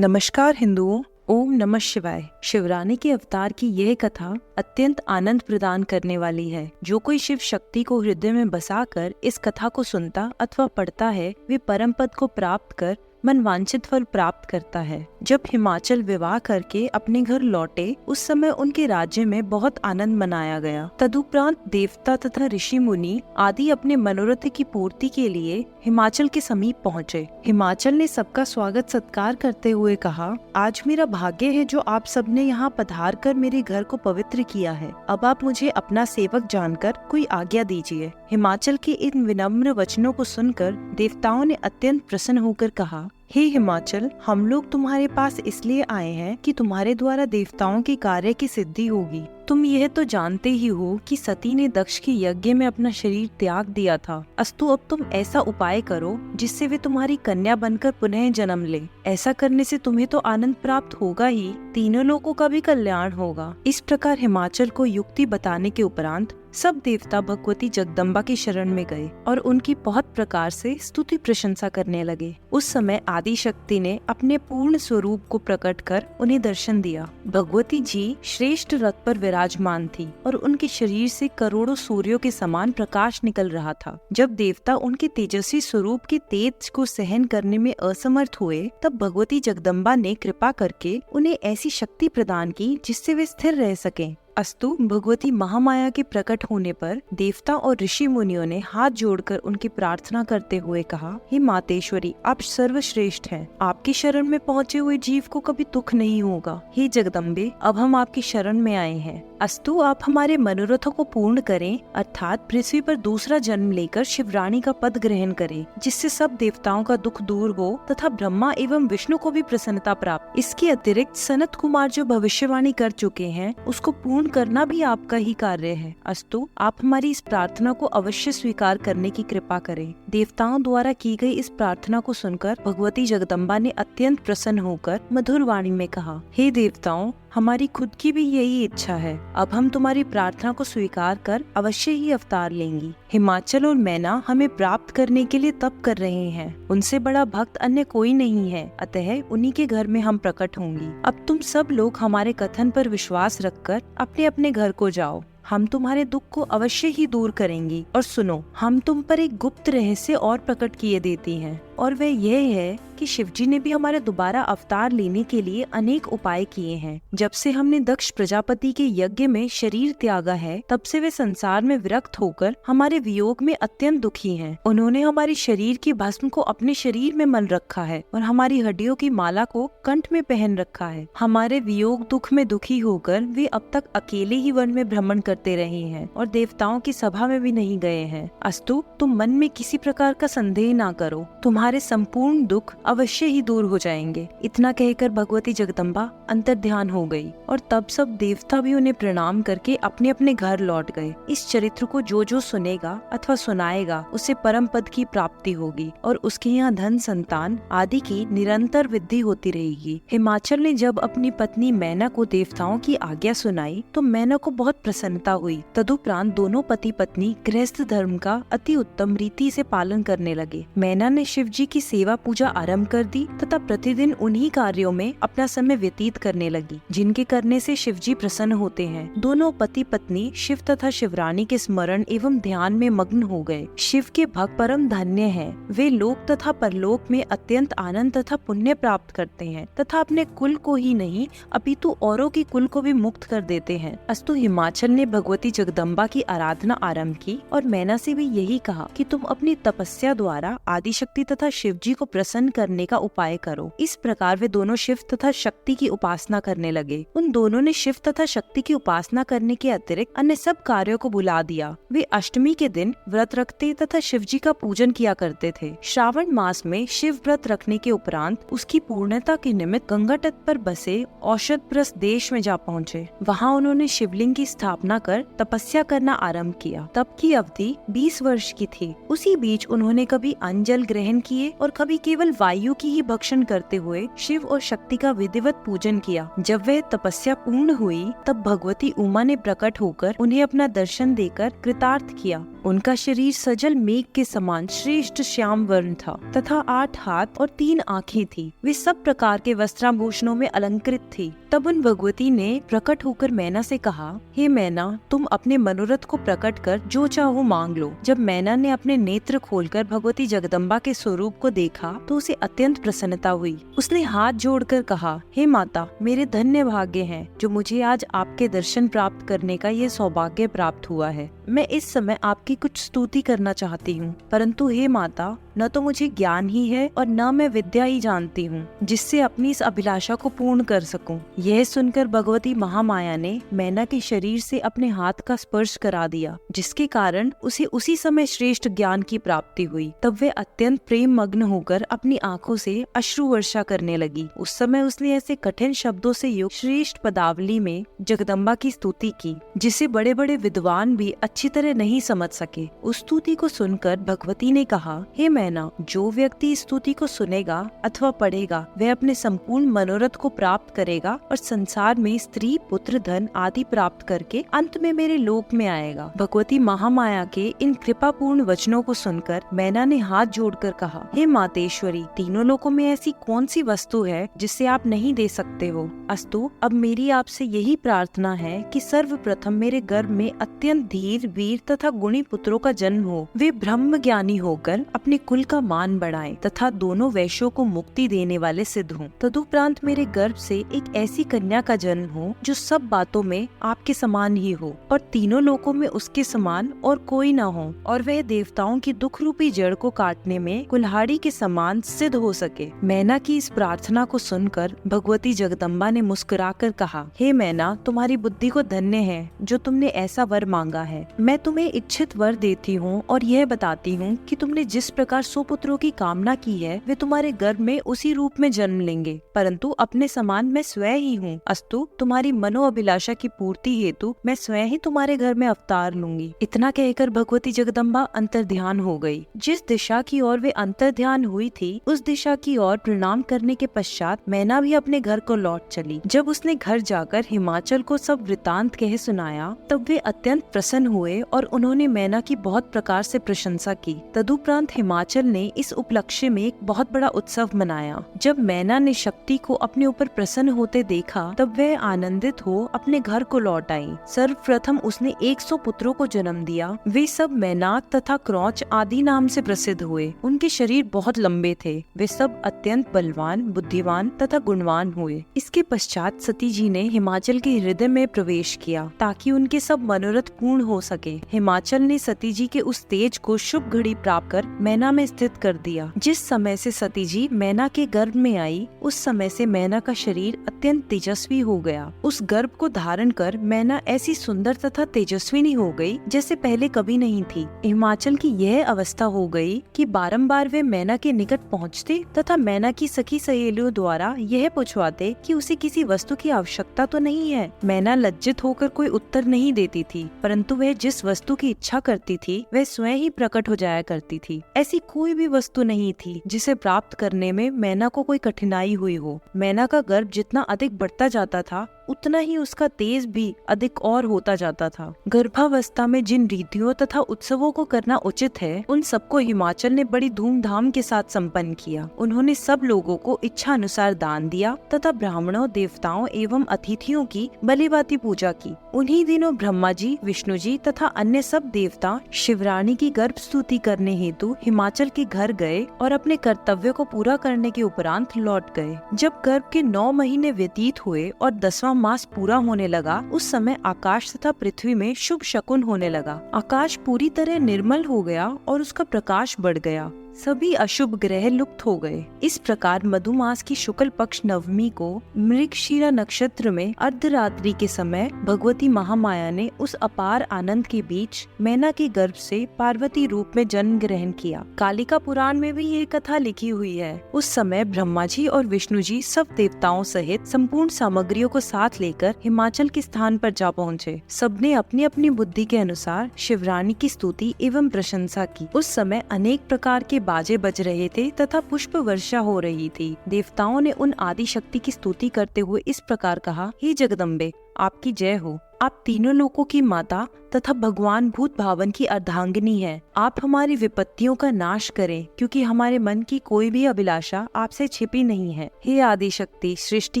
नमस्कार हिंदुओं, ओम नमः शिवाय। शिवरानी के अवतार की यह कथा अत्यंत आनंद प्रदान करने वाली है। जो कोई शिव शक्ति को हृदय में बसाकर इस कथा को सुनता अथवा पढ़ता है, वे परम पद को प्राप्त कर मनवांछित फल प्राप्त करता है। जब हिमाचल विवाह करके अपने घर लौटे, उस समय उनके राज्य में बहुत आनंद मनाया गया। तदुपरांत देवता तथा ऋषि मुनि आदि अपने मनोरथ की पूर्ति के लिए हिमाचल के समीप पहुँचे। हिमाचल ने सबका स्वागत सत्कार करते हुए कहा, आज मेरा भाग्य है जो आप सबने यहाँ पधार कर मेरे घर को पवित्र किया है। अब आप मुझे अपना सेवक जानकर कोई आज्ञा दीजिए। हिमाचल के इन विनम्र वचनों को सुनकर देवताओं ने अत्यंत प्रसन्न होकर कहा, हे हिमाचल, हम लोग तुम्हारे पास इसलिए आए हैं कि तुम्हारे द्वारा देवताओं के कार्य की सिद्धि होगी। तुम यह तो जानते ही हो कि सती ने दक्ष के यज्ञ में अपना शरीर त्याग दिया था। अस्तु अब तुम ऐसा उपाय करो जिससे वे तुम्हारी कन्या बनकर पुनः जन्म ले। ऐसा करने से तुम्हें तो आनंद प्राप्त होगा ही, तीनों लोगों का भी कल्याण होगा। इस प्रकार हिमाचल को युक्ति बताने के उपरांत सब देवता भगवती जगदम्बा की शरण में गए और उनकी बहुत प्रकार से स्तुति प्रशंसा करने लगे। उस समय आदि शक्ति ने अपने पूर्ण स्वरूप को प्रकट कर उन्हें दर्शन दिया। भगवती जी श्रेष्ठ रथ पर विराजमान थी और उनके शरीर से करोड़ों सूर्यों के समान प्रकाश निकल रहा था। जब देवता उनके तेजस्वी स्वरूप के तेज को सहन करने में असमर्थ हुए, तब भगवती जगदम्बा ने कृपा करके उन्हें ऐसी शक्ति प्रदान की जिससे वे स्थिर रह सकें। अस्तु भगवती महामाया के प्रकट होने पर देवता और ऋषि मुनियों ने हाथ जोड़कर उनकी प्रार्थना करते हुए कहा, हे मातेश्वरी, आप सर्वश्रेष्ठ हैं। आपकी शरण में पहुँचे हुए जीव को कभी दुख नहीं होगा। हे जगदम्बे, अब हम आपकी शरण में आए हैं। अस्तु आप हमारे मनोरथों को पूर्ण करें, अर्थात पृथ्वी पर दूसरा जन्म लेकर शिवरानी का पद ग्रहण करें, जिससे सब देवताओं का दुख दूर हो तथा ब्रह्मा एवं विष्णु को भी प्रसन्नता प्राप्त। इसके अतिरिक्त सनत कुमार जो भविष्यवाणी कर चुके हैं, उसको पूर्ण करना भी आपका ही कार्य है। अस्तु आप हमारी इस प्रार्थना को अवश्य स्वीकार करने की कृपा करें। देवताओं द्वारा की गई इस प्रार्थना को सुनकर भगवती जगदम्बा ने अत्यंत प्रसन्न होकर मधुर वाणी में कहा, हे देवताओं, हमारी खुद की भी यही इच्छा है। अब हम तुम्हारी प्रार्थना को स्वीकार कर अवश्य ही अवतार लेंगी। हिमाचल और मैना हमें प्राप्त करने के लिए तप कर रहे हैं। उनसे बड़ा भक्त अन्य कोई नहीं है, अतः उन्हीं के घर में हम प्रकट होंगी। अब तुम सब लोग हमारे कथन पर विश्वास रखकर अपने अपने घर को जाओ। हम तुम्हारे दुख को अवश्य ही दूर करेंगी। और सुनो, हम तुम पर एक गुप्त रहस्य और प्रकट किए देती हैं, और वह यह है कि शिवजी ने भी हमारे दोबारा अवतार लेने के लिए अनेक उपाय किए हैं। जब से हमने दक्ष प्रजापति के यज्ञ में शरीर त्यागा है, तब से वे संसार में विरक्त होकर हमारे वियोग में अत्यंत दुखी हैं। उन्होंने हमारे शरीर की भस्म को अपने शरीर में मल रखा है और हमारी हड्डियों की माला को कंठ में पहन रखा है। हमारे वियोग दुख में दुखी होकर वे अब तक अकेले ही वन में भ्रमण करते रहे हैं और देवताओं की सभा में भी नहीं गए हैं। अस्तु तुम मन में किसी प्रकार का संदेह ना करो, तुम्हारे संपूर्ण दुख अवश्य ही दूर हो जाएंगे। इतना कहकर भगवती जगदम्बा अंतर्ध्यान हो गई और तब सब देवता भी उन्हें प्रणाम करके अपने अपने घर लौट गए। इस चरित्र को जो जो सुनेगा अथवा सुनाएगा, उसे परम पद की प्राप्ति होगी और उसके यहाँ धन संतान आदि की निरंतर वृद्धि होती रहेगी। हिमाचल ने जब अपनी पत्नी मैना को देवताओं की आज्ञा सुनाई, तो मैना को बहुत प्रसन्नता हुई। तदुपरांत दोनों पति पत्नी गृहस्थ धर्म का अति उत्तम रीति से पालन करने लगे। मैना ने शिव जी की सेवा पूजा आरंभ कर दी तथा प्रतिदिन उन्हीं कार्यों में अपना समय व्यतीत करने लगी, जिनके करने से शिवजी प्रसन्न होते हैं। दोनों पति पत्नी शिव तथा शिवरानी के स्मरण एवं ध्यान में मग्न हो गए। शिव के भक्त परम धन्य हैं। वे लोक तथा परलोक में अत्यंत आनंद तथा पुण्य प्राप्त करते हैं तथा अपने कुल को ही नहीं अपितु औरों की कुल को भी मुक्त कर देते हैं। अस्तु हिमाचल ने भगवती जगदम्बा की आराधना आरंभ की और मैना से भी यही कहा कि तुम अपनी तपस्या द्वारा आदिशक्ति तथा शिवजी को प्रसन्न करने का उपाय करो। इस प्रकार वे दोनों शिव तथा शक्ति की उपासना करने लगे। उन दोनों ने शिव तथा शक्ति की उपासना करने के अतिरिक्त अन्य सब कार्यों को भुला दिया। वे अष्टमी के दिन व्रत रखते तथा शिव जी का पूजन किया करते थे। श्रावण मास में शिव व्रत रखने के उपरांत उसकी पूर्णता के निमित्त गंगा तट पर बसे औषधप्रस्थ देश में जा पहुँचे। वहाँ उन्होंने शिवलिंग की स्थापना कर तपस्या करना आरम्भ किया। तब की अवधि 20 वर्ष की थी। उसी बीच उन्होंने कभी अन्न जल ग्रहण किए और कभी केवल वायु की ही भक्षण करते हुए शिव और शक्ति का विधिवत पूजन किया। जब वह तपस्या पूर्ण हुई, तब भगवती उमा ने प्रकट होकर उन्हें अपना दर्शन देकर कृतार्थ किया उनका शरीर सजल मेघ के समान श्रेष्ठ श्याम वर्ण था तथा 8 हाथ और 3 आँखें थी। वे सब प्रकार के वस्त्राभूषणों में अलंकृत थी। तब उन भगवती ने प्रकट होकर मैना से कहा, हे मैना, तुम अपने मनोरथ को प्रकट कर जो चाहो मांग लो। जब मैना ने अपने नेत्र खोलकर भगवती जगदम्बा के स्वरूप को देखा तो उसे अत्यंत प्रसन्नता हुई। उसने हाथ जोड़कर कहा, हे माता, मेरे धन्य भाग्य हैं जो मुझे आज आपके दर्शन प्राप्त करने का ये सौभाग्य प्राप्त हुआ है। मैं इस समय आपकी कुछ स्तुति करना चाहती हूँ, परंतु हे माता, न तो मुझे ज्ञान ही है और न मैं विद्या ही जानती हूँ जिससे अपनी इस अभिलाषा को पूर्ण कर सकूं। यह सुनकर भगवती महामाया ने मैना के शरीर से अपने हाथ का स्पर्श करा दिया, जिसके कारण उसे उसी समय श्रेष्ठ ज्ञान की प्राप्ति हुई। तब वे अत्यंत प्रेम मग्न होकर अपनी आंखों से अश्रु वर्षा करने लगी। उस समय उसने ऐसे कठिन शब्दों से युक्त श्रेष्ठ पदावली में जगदम्बा की स्तुति की, जिसे बड़े बड़े विद्वान भी अच्छी तरह नहीं समझ सके। उस स्तुति को सुनकर भगवती ने कहा, हे मैना, जो व्यक्ति इस स्तुति को सुनेगा अथवा पढ़ेगा वह अपने संपूर्ण मनोरथ को प्राप्त करेगा और संसार में स्त्री, पुत्र, धन आदि प्राप्त करके अंत में मेरे लोक में आएगा। भगवती महामाया के इन कृपापूर्ण वचनों को सुनकर मैना ने हाथ जोड़कर कहा, हे मातेश्वरी, तीनों लोकों में ऐसी कौन सी वस्तु है जिससे आप नहीं दे सकते हो? अस्तु, अब मेरी आपसे यही प्रार्थना है कि सर्वप्रथम मेरे गर्भ में अत्यंत धीर, वीर तथा गुणी पुत्रों का जन्म हो। वे ब्रह्म ज्ञानी होकर अपने कुल का मान बढ़ाएं तथा दोनों वैश्यों को मुक्ति देने वाले सिद्ध हों। तदुपरांत मेरे गर्भ से एक ऐसी कन्या का जन्म हो जो सब बातों में आपके समान ही हो और तीनों लोकों में उसके समान और कोई न हो, और वह देवताओं की दुख रूपी जड़ को काटने में कुल्हाड़ी के समान सिद्ध हो सके। मैना की इस प्रार्थना को सुनकर भगवती जगदम्बा ने मुस्कुराकर कहा, हे मैना, तुम्हारी बुद्धि को धन्य है जो तुमने ऐसा वर मांगा है। मैं तुम्हें इच्छित वर देती हूँ और यह बताती हूँ कि तुमने जिस प्रकार सुपुत्रों की कामना की है वे तुम्हारे गर्भ में उसी रूप में जन्म लेंगे, परंतु अपने समान मैं स्वयं ही हूँ। अस्तु, तुम्हारी मनोअभिलाषा की पूर्ति हेतु मैं स्वयं ही तुम्हारे घर में अवतार लूंगी। इतना कहकर भगवती जगदम्बा अंतर्ध्यान हो गई। जिस दिशा की ओर वे अंतर्ध्यान हुई थी उस दिशा की ओर प्रणाम करने के पश्चात मैना भी अपने घर को लौट चली। जब उसने घर जाकर हिमाचल को सब वृतांत कह सुनाया तब वे अत्यंत प्रसन्न हुए और उन्होंने मैना की बहुत प्रकार से प्रशंसा की। तदुपरांत हिमाचल ने इस उपलक्ष्य में एक बहुत बड़ा उत्सव मनाया। जब मैना ने शक्ति को अपने ऊपर प्रसन्न होते देखा तब वह आनंदित हो अपने घर को लौट आई। सर्वप्रथम उसने 100 पुत्रों को जन्म दिया। वे सब मैनाक तथा क्रौच आदि नाम से प्रसिद्ध हुए। उनके शरीर बहुत लंबे थे। वे सब अत्यंत बलवान, बुद्धिमान तथा गुणवान हुए। इसके पश्चात सती जी ने हिमाचल के हृदय में प्रवेश किया ताकि उनके सब मनोरथ पूर्ण हो सके। हिमाचल ने सती जी के उस तेज को शुभ घड़ी प्राप्त कर मैना में स्थित कर दिया। जिस समय से सती जी मैना के गर्भ में आई उस समय से मैना का शरीर अत्यंत तेजस्वी हो गया। उस गर्भ को धारण कर मैना ऐसी सुंदर तथा तेजस्विनी हो गई जैसे पहले कभी नहीं थी। हिमाचल की यह अवस्था हो गई कि बारंबार वे मैना के निकट पहुँचते तथा मैना की सखी सहेलियों द्वारा यह पूछवाते कि उसे किसी वस्तु की आवश्यकता तो नहीं है। मैना लज्जित होकर कोई उत्तर नहीं देती थी, परंतु वह जिस वस्तु की इच्छा करती थी वह स्वयं ही प्रकट हो जाया करती थी। ऐसी कोई भी वस्तु नहीं थी जिसे प्राप्त करने में मैना को कोई कठिनाई हुई हो। मैना का गर्भ जितना अधिक बढ़ता जाता था उतना ही उसका तेज भी अधिक और होता जाता था। गर्भावस्था में जिन रीतियों तथा उत्सवों को करना उचित है उन सबको हिमाचल ने बड़ी धूमधाम के साथ संपन्न किया। उन्होंने सब लोगों को इच्छा अनुसार दान दिया तथा ब्राह्मणों, देवताओं एवं अतिथियों की भलीभांति पूजा की। उन्हीं दिनों ब्रह्मा जी, विष्णु जी तथा अन्य सब देवता शिवरानी की गर्भ स्तुति करने हेतु हिमाचल के घर गए और अपने कर्तव्य को पूरा करने के उपरांत लौट गए। जब गर्भ के 9 महीने व्यतीत हुए और 10वां मास पूरा होने लगा उस समय आकाश तथा पृथ्वी में शुभ शकुन होने लगा। आकाश पूरी तरह निर्मल हो गया और उसका प्रकाश बढ़ गया। सभी अशुभ ग्रह लुप्त हो गए। इस प्रकार मधुमास की शुक्ल पक्ष नवमी को मृगशिरा नक्षत्र में अर्धरात्रि के समय भगवती महामाया ने उस अपार आनंद के बीच मैना के गर्भ से पार्वती रूप में जन्म ग्रहण किया। कालिका पुराण में भी ये कथा लिखी हुई है। उस समय ब्रह्मा जी और विष्णु जी सब देवताओं सहित संपूर्ण सामग्रियों को साथ लेकर हिमाचल के स्थान पर जा पहुँचे। सबने अपनी अपनी बुद्धि के अनुसार शिवरानी की स्तुति एवं प्रशंसा की। उस समय अनेक प्रकार के बाजे बज रहे थे तथा पुष्प वर्षा हो रही थी। देवताओं ने उन आदि शक्ति की स्तुति करते हुए इस प्रकार कहा, हे जगदम्बे, आपकी जय हो। आप तीनों लोकों की माता तथा भगवान भूत भावन की अर्धांगिनी है। आप हमारी विपत्तियों का नाश करें, क्योंकि हमारे मन की कोई भी अभिलाषा आपसे छिपी नहीं है। हे आदि शक्ति, सृष्टि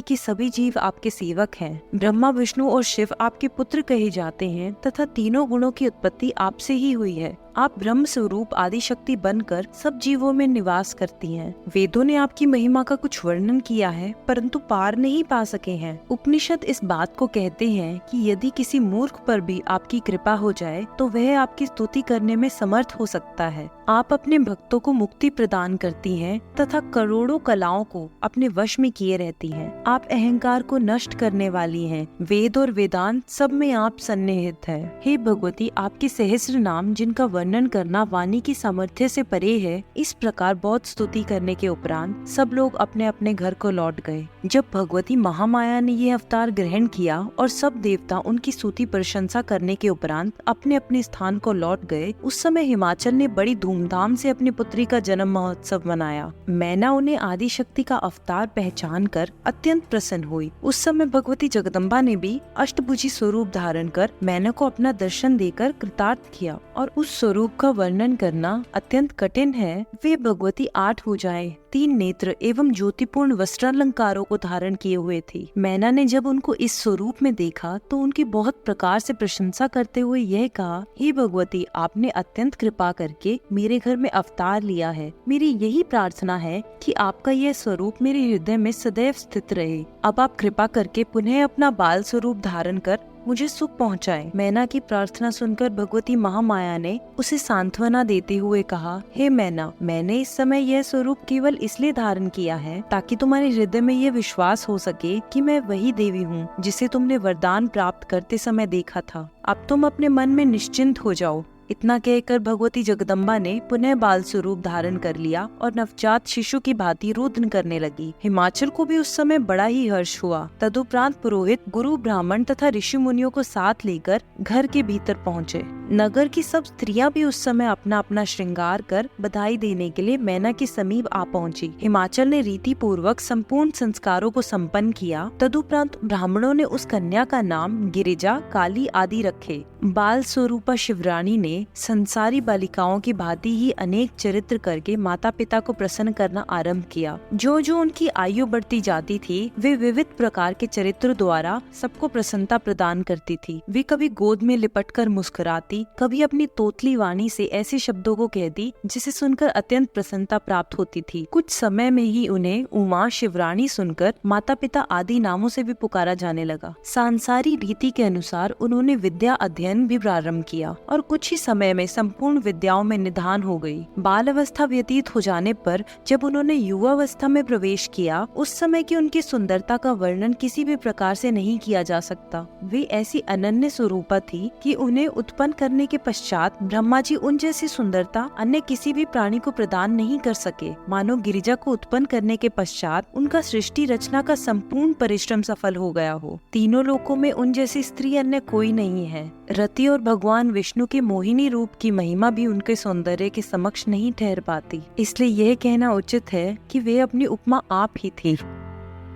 के सभी जीव आपके सेवक हैं। ब्रह्मा, विष्णु और शिव आपके पुत्र कहे जाते हैं तथा तीनों गुणों की उत्पत्ति आपसे ही हुई है। आप ब्रह्म स्वरूप आदि शक्ति बनकर सब जीवों में निवास करती हैं। वेदों ने आपकी महिमा का कुछ वर्णन किया है, परंतु पार नहीं पा सके हैं। उपनिषद इस बात को कहते हैं कि यदि किसी मूर्ख पर भी आपकी कृपा हो जाए तो वह आपकी स्तुति करने में समर्थ हो सकता है। आप अपने भक्तों को मुक्ति प्रदान करती हैं तथा करोड़ों कलाओं को अपने वश में किए रहती हैं। आप अहंकार को नष्ट करने वाली हैं। वेद और वेदांत सब में आप सन्निहित है। हे भगवती, आपके सहस्र नाम जिनका वर्णन करना वाणी की सामर्थ्य से परे है। इस प्रकार बहुत स्तुति करने के उपरांत सब लोग अपने अपने घर को लौट गए। जब भगवती महामाया ने ये अवतार ग्रहण किया और सब देवता उनकी स्तुति प्रशंसा करने के उपरांत अपने अपने स्थान को लौट गए, उस समय हिमाचल ने बड़ी धूमधाम से अपनी पुत्री का जन्म महोत्सव मनाया। मैना उन्हें आदि शक्ति का अवतार पहचान कर अत्यंत प्रसन्न हुई। उस समय भगवती जगदम्बा ने भी अष्टभुजी स्वरूप धारण कर मैना को अपना दर्शन देकर कृतार्थ किया, और उस स्वरूप का वर्णन करना अत्यंत कठिन है। वे भगवती 8 भुजाएं, 3 नेत्र एवं ज्योतिपूर्ण वस्त्रालंकारों को धारण किए हुए थी। मैना ने जब उनको इस स्वरूप में देखा तो उनकी बहुत प्रकार से प्रशंसा करते हुए यह कहा, हे भगवती, आपने अत्यंत कृपा करके मेरे घर में अवतार लिया है। मेरी यही प्रार्थना है कि आपका यह स्वरूप मेरे हृदय में सदैव स्थित रहे। अब आप कृपा करके पुनः अपना बाल स्वरूप धारण कर मुझे सुख पहुँचाए। मैना की प्रार्थना सुनकर भगवती महामाया ने उसे सांत्वना देते हुए कहा, हे मैना, मैंने इस समय यह स्वरूप केवल इसलिए धारण किया है ताकि तुम्हारे हृदय में यह विश्वास हो सके कि मैं वही देवी हूँ जिसे तुमने वरदान प्राप्त करते समय देखा था। अब तुम अपने मन में निश्चिंत हो जाओ। इतना कहकर भगवती जगदम्बा ने पुनः बाल स्वरूप धारण कर लिया और नवजात शिशु की भांति रुदन करने लगी। हिमाचल को भी उस समय बड़ा ही हर्ष हुआ। तदुपरांत पुरोहित, गुरु, ब्राह्मण तथा ऋषि मुनियों को साथ लेकर घर के भीतर पहुँचे। नगर की सब स्त्रियां भी उस समय अपना अपना श्रृंगार कर बधाई देने के लिए मैना के समीप आ पहुंची। हिमाचल ने रीति पूर्वक संपूर्ण संस्कारों को संपन्न किया। तदुपरांत ब्राह्मणों ने उस कन्या का नाम गिरिजा, काली आदि रखे। बाल स्वरूपा शिवरानी ने संसारी बालिकाओं की भांति ही अनेक चरित्र करके माता पिता को प्रसन्न करना आरंभ किया। जो जो उनकी आयु बढ़ती जाती थी, वे विविध प्रकार के चरित्र द्वारा सबको प्रसन्नता प्रदान करती थी। वे कभी गोद में लिपटकर मुस्कुराती, कभी अपनी तोतली वाणी से ऐसे शब्दों को कहती जिसे सुनकर अत्यंत प्रसन्नता प्राप्त होती थी। कुछ समय में ही उन्हें उमा, शिवरानी सुनकर माता पिता आदि नामों से भी पुकारा जाने लगा। सांसारी रीति के अनुसार उन्होंने विद्या अध्ययन भी प्रारंभ किया और कुछ ही समय में संपूर्ण विद्याओं में निधान हो गई। बाल अवस्था व्यतीत हो जाने पर जब उन्होंने युवावस्था में प्रवेश किया, उस समय की उनकी सुंदरता का वर्णन किसी भी प्रकार से नहीं किया जा सकता। वे ऐसी अनन्य स्वरूपा थी कि उन्हें उत्पन्न करने के पश्चात ब्रह्मा जी उन जैसी सुंदरता अन्य किसी भी प्राणी को प्रदान नहीं कर सके। मानो गिरिजा को उत्पन्न करने के पश्चात उनका सृष्टि रचना का संपूर्ण परिश्रम सफल हो गया हो। तीनों लोकों में उन जैसी स्त्री अन्य कोई नहीं है। रति और भगवान विष्णु के मोहिनी रूप की महिमा भी उनके सौंदर्य के समक्ष नहीं ठहर पाती। इसलिए यह कहना उचित है कि वे अपनी उपमा आप ही थी।